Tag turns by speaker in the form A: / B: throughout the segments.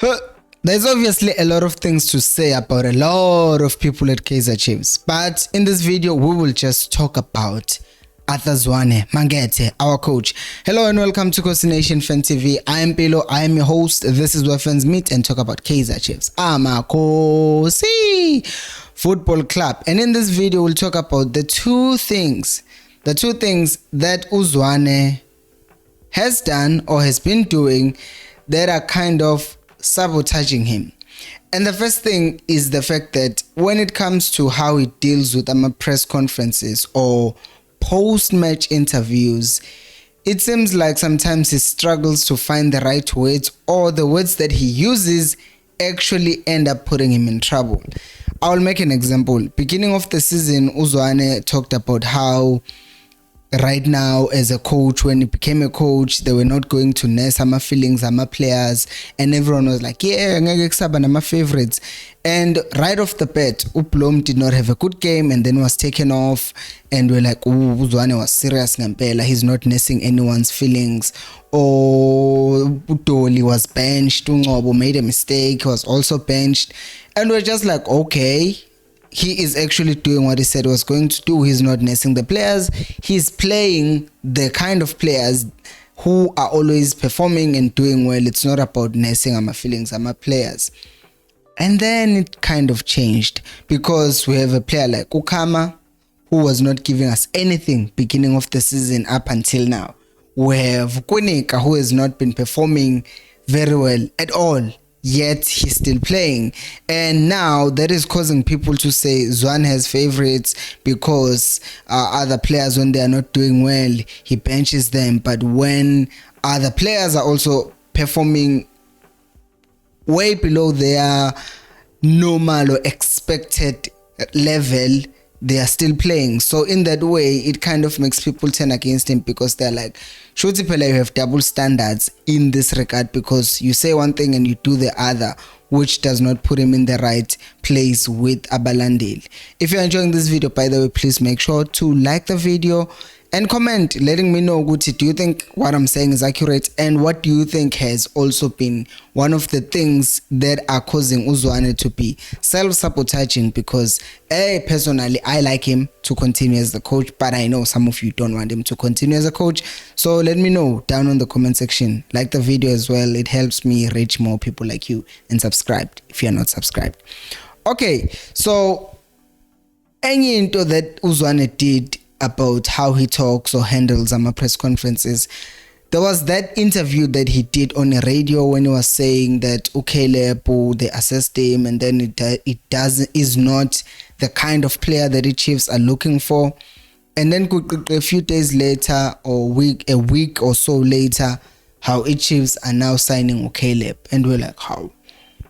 A: Huh. There's obviously a lot of things to say about a lot of people at Kaizer Chiefs, but in this video we will just talk about Zwane Mangete, our coach. Hello and welcome to Kosi Nation Fan TV. I am Pilo, I am your host. This is where fans meet and talk about Kaizer Chiefs. Kosi Football Club. And in this video we'll talk about the two things that Zwane has done or has been doing that are kind of sabotaging him. And the first thing is the fact that when it comes to how he deals with press conferences or post-match interviews, it seems like sometimes he struggles to find the right words, or the words that he uses actually end up putting him in trouble. I'll make an example. Beginning of the season, Zwane talked about how right now as a coach, when he became a coach, they were not going to nurse my feelings, my players, and everyone was like, yeah, my favorites. And right off the bat, Blom did not have a good game and then was taken off, and we're like, Zwane was serious ngempela, he's not nursing anyone's feelings. Or Utoli was benched, Ungobo made a mistake, he was also benched, and we're just like, okay, he is actually doing what he said he was going to do. He's not nursing the players. He's playing the kind of players who are always performing and doing well. It's not about nursing my feelings, my players. And then it kind of changed because we have a player like Ukama who was not giving us anything beginning of the season up until now. We have Kunika who has not been performing very well at all, yet he's still playing. And now that is causing people to say Zwane has favorites because other players, when they are not doing well, he benches them. But when other players are also performing way below their normal or expected level, they are still playing. So in that way, it kind of makes people turn against him because they're like, Shoti Pele, you have double standards in this regard because you say one thing and you do the other, which does not put him in the right place with Abalandile. If you're enjoying this video, by the way, please make sure to like the video and comment letting me know, Guti, do you think what I'm saying is accurate, and what do you think has also been one of the things that are causing Zwane to be self-sabotaging? Because personally, I like him to continue as the coach, but I know some of you don't want him to continue as a coach. So let me know down on the comment section. Like the video as well. It helps me reach more people like you, and subscribe if you're not subscribed. Okay, so any into that Zwane did about how he talks or handles press conferences, there was that interview that he did on a radio when he was saying that Lepo, they assessed him and then it is not the kind of player that the Chiefs are looking for. And then a few days later or a week or so later, how Chiefs are now signing Lep, and we're like, how?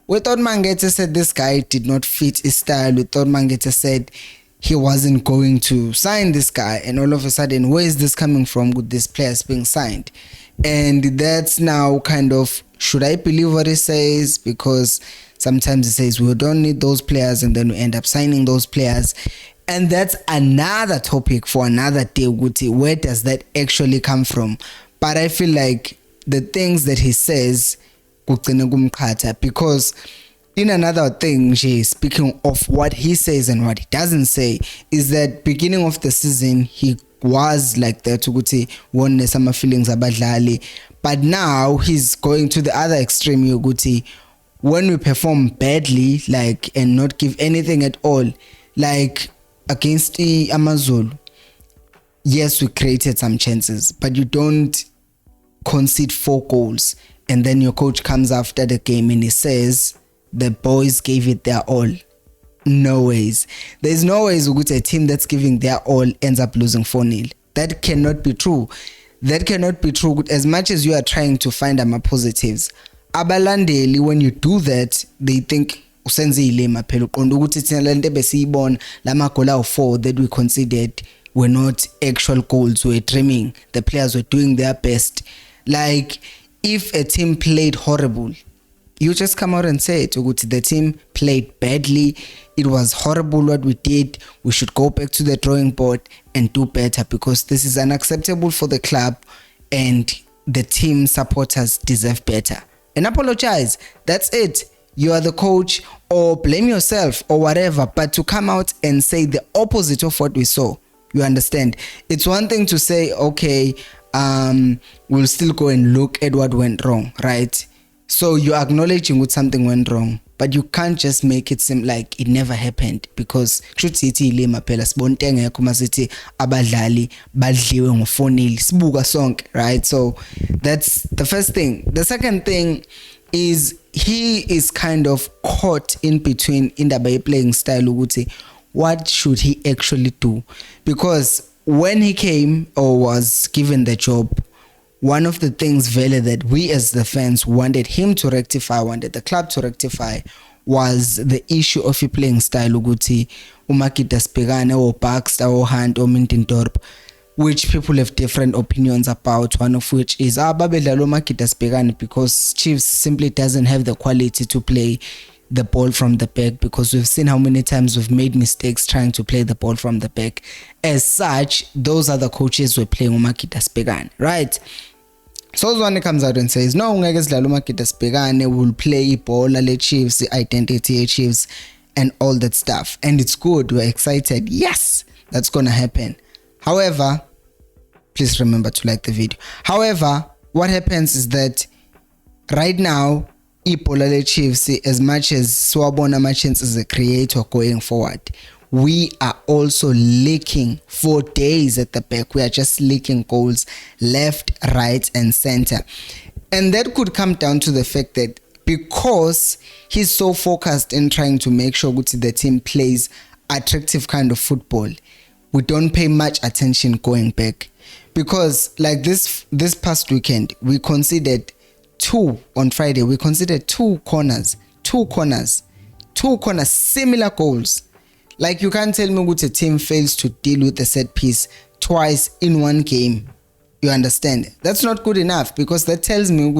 A: We thought Mangete said this guy did not fit his style. We thought Mangete said he wasn't going to sign this guy, and all of a sudden, where is this coming from with these players being signed? And that's now kind of, should I believe what he says? Because sometimes he says we don't need those players and then we end up signing those players. And that's another topic for another day, Guti. Where does that actually come from? But I feel like the things that he says, because in another thing, speaking of what he says and what he doesn't say, is that beginning of the season, he was like that, won some feelings abadlali, but now he's going to the other extreme, Yoguti. When we perform badly, like, and not give anything at all, like against the Amazulu, yes, we created some chances, but you don't concede 4 goals, and then your coach comes after the game and he says the boys gave it their all. No ways. There's no ways a team that's giving their all ends up losing 4-0. That cannot be true. That cannot be true. As much as you are trying to find positives, Abalandeli, when you do that, they think usenzile maphela uqonda ukuthi thina lento besiyibona lamagola awu4 that we considered were not actual goals, were dreaming. The players were doing their best. Like, if a team played horrible, you just come out and say it. The team played badly. It was horrible what we did. We should go back to the drawing board and do better, because this is unacceptable for the club and the team supporters deserve better. and apologize. That's it. You are the coach, or blame yourself or whatever, but to come out and say the opposite of what we saw, you understand? It's one thing to say, okay, we'll still go and look at what went wrong, right? So you're acknowledging what something went wrong, but you can't just make it seem like it never happened, because abadlali badliwe ngofonile sibuka sonke, right? So that's the first thing. The second thing is he is kind of caught in between indaba playing style ukuthi what should he actually do, because when he came or was given the job, one of the things Vele that we as the fans wanted him to rectify, wanted the club to rectify, was the issue of your playing style ukuthi uMakita Sibhekane or Baxter or Hunt or Mintindorp, which people have different opinions about, one of which is babedlala uMakita Sibhekane because Chiefs simply doesn't have the quality to play the ball from the back, because we've seen how many times we've made mistakes trying to play the ball from the back. As such, those are the coaches were playing uMakita Sibhekane, right? So Zwane comes out and says, no, ngeke sidlala uMakita Sibhekane, will play ball le Chiefs, identity Chiefs and all that stuff. And it's good, we're excited. Yes, that's gonna happen. However, please remember to like the video. However, what happens is that right now, ibhola le Chiefs, as much as Swabona Merchants is a creator going forward, we are also leaking for days at the back. We are just leaking goals left, right, and center. And that could come down to the fact that because he's so focused in trying to make sure the team plays attractive kind of football, we don't pay much attention going back. Because like this past weekend, we considered on Friday, we considered two corners, similar goals. Like, you can't tell me what a team fails to deal with a set piece twice in one game. You understand? That's not good enough, because that tells me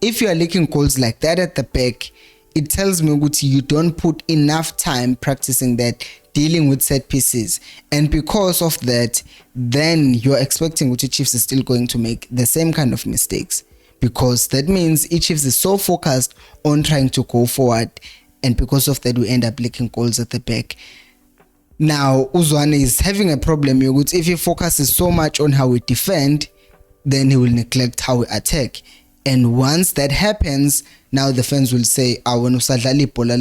A: if you are leaking goals like that at the back, it tells me you don't put enough time practicing that, dealing with set pieces. And because of that, then you're expecting Chiefs is still going to make the same kind of mistakes, because that means Chiefs is so focused on trying to go forward, and because of that we end up leaking goals at the back. Now Zwane is having a problem. If he focuses so much on how we defend, then he will neglect how we attack. And once that happens, now the fans will say, when usadlala ibhola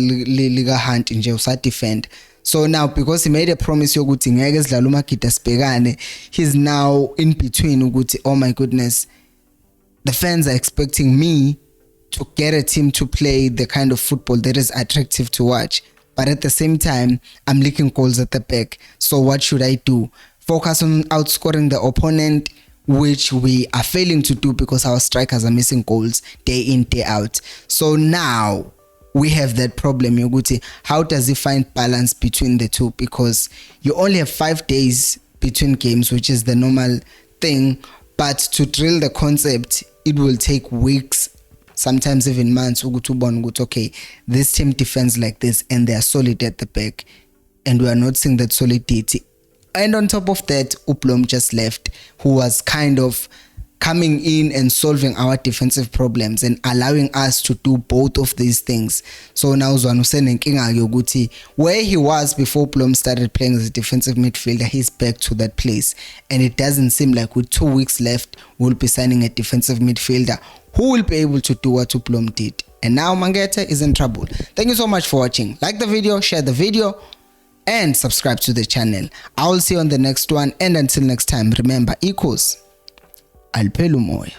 A: liga Hunt nje usadefend. So now, because he made a promise yokuthi ngeke sidlala uMakita Sibhekane, he's now in between ukuthi, oh my goodness, the fans are expecting me to get a team to play the kind of football that is attractive to watch, but at the same time I'm leaking goals at the back. So what should I do? Focus on outscoring the opponent, which we are failing to do because our strikers are missing goals day in, day out. So now we have that problem. How does he find balance between the two? Because you only have 5 days between games, which is the normal thing, but to drill the concept, it will take weeks, sometimes even months. Okay, this team defends like this and they are solid at the back, and we are not seeing that solidity. And on top of that, Uplom just left, who was kind of coming in and solving our defensive problems and allowing us to do both of these things. So now Zwane usenenkinga yokuthi where he was before Uplom started playing as a defensive midfielder, he's back to that place. And it doesn't seem like with 2 weeks left, we'll be signing a defensive midfielder who will be able to do what Uplom did. And now Mangeta is in trouble. Thank you so much for watching. Like the video, share the video, and subscribe to the channel. I will see you on the next one, and until next time, remember, equals alphela umoya.